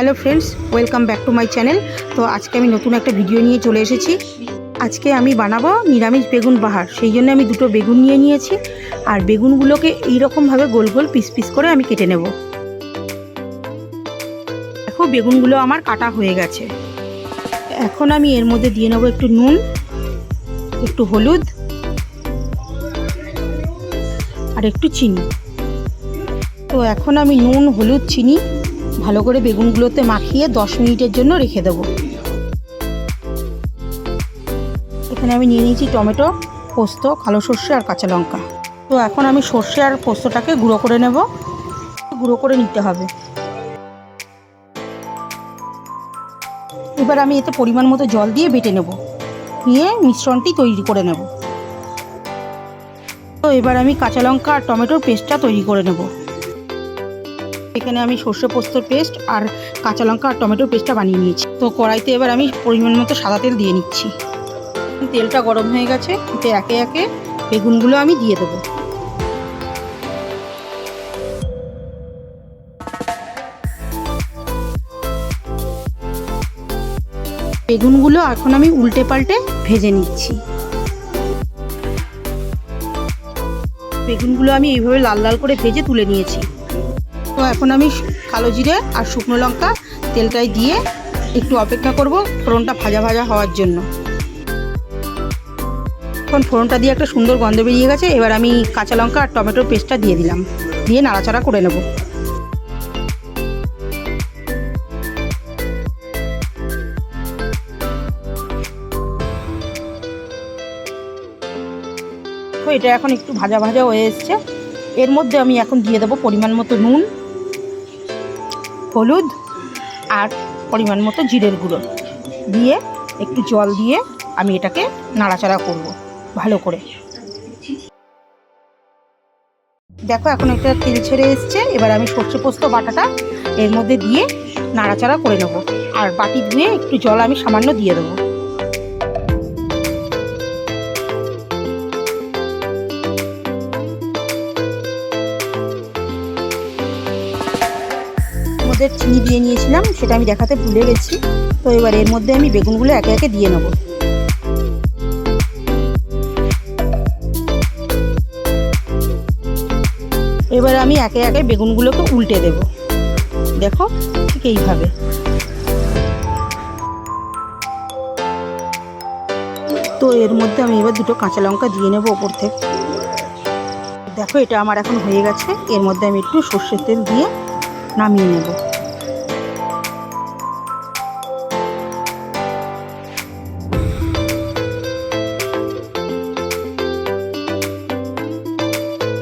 Hello friends, welcome back to my channel. তো আজকে আমি নতুন একটা ভিডিও নিয়ে চলে এসেছি। আজকে আমি বানাবো নিরামিষ বেগুন বাহার। সেই জন্য আমি দুটো বেগুন নিয়ে নিয়েছি, আর বেগুনগুলোকে এইরকমভাবে গোল গোল পিস পিস করে আমি কেটে নেব। দেখো, বেগুনগুলো আমার কাটা হয়ে গেছে। এখন আমি এর মধ্যে দিয়ে নেব একটু নুন, একটু হলুদ আর একটু চিনি। তো এখন আমি নুন, হলুদ, চিনি ভালো করে বেগুনগুলোতে মাখিয়ে 10 মিনিটের জন্য রেখে দেবো। এখানে আমি নিয়ে নিয়েছি টমেটো, পোস্ত, কালো সর্ষে আর কাঁচা লঙ্কা। তো এখন আমি সর্ষে আর পোস্তটাকে গুঁড়ো করে নেব। গুঁড়ো করে নিতে হবে। এবার আমি এতে পরিমাণ মতো জল দিয়ে বেটে নেব, নিয়ে মিশ্রণটি তৈরি করে নেব। তো এবার আমি কাঁচা লঙ্কা আর টমেটোর পেস্টটা তৈরি করে নেব। এখানে আমি সর্ষে পোস্তর পেস্ট আর কাঁচা লঙ্কা আর টমেটোর পেস্টটা বানিয়ে নিয়েছি। তো কড়াইতে এবার আমি পরিমাণ মতো সাদা তেল দিয়ে নিচ্ছি। তেলটা গরম হয়ে গেছে, এতে একে একে বেগুনগুলো আমি দিয়ে দেবো। বেগুনগুলো এখন আমি উল্টে পাল্টে ভেজে নিচ্ছি। বেগুনগুলো আমি এইভাবে লাল লাল করে ভেজে তুলে নিয়েছি। তো এখন আমি কালো জিরে আর শুকনো লঙ্কা তেলটায় দিয়ে একটু অপেক্ষা করব ফোড়নটা ভাজা ভাজা হওয়ার জন্য। এখন ফোড়নটা দিয়ে একটা সুন্দর গন্ধ বেরিয়ে গেছে। এবার আমি কাঁচা লঙ্কা আর টমেটোর পেস্টটা দিয়ে দিলাম, দিয়ে নাড়াচাড়া করে নেব। তো এটা এখন একটু ভাজা ভাজা হয়ে এসছে। এর মধ্যে আমি এখন দিয়ে দেবো পরিমাণ মতো নুন, হলুদ আর পরিমাণ মতো জিরের গুঁড়ো দিয়ে একটু জল দিয়ে আমি এটাকে নাড়াচাড়া করব ভালো করে। দেখো, এখন একটা তেল ছেড়ে এসছে। এবার আমি সর্ষে পোস্ত বাটাটা এর মধ্যে দিয়ে নাড়াচাড়া করে নেব, আর বাটি ধুয়ে একটু জল আমি সামান্য দিয়ে দেবো। চিনি দিয়ে নিয়েছিলাম, সেটা আমি দেখাতে ভুলে গেছি। তো এবার এর মধ্যে আমি বেগুনগুলো একে একে দিয়ে নেব। এবার আমি একে একে বেগুনগুলোকে উল্টে দেব। দেখো, ঠিক এইভাবে। তো এর মধ্যে আমি এবার দুটো কাঁচা লঙ্কা দিয়ে নেব ওপর থেকে। দেখো, এটা আমার এখন হয়ে গেছে। এর মধ্যে আমি একটু সর্ষের তেল দিয়ে নামিয়ে নেব।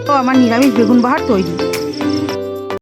তো আমার নিরামিষ বেগুন বাহার তৈরি।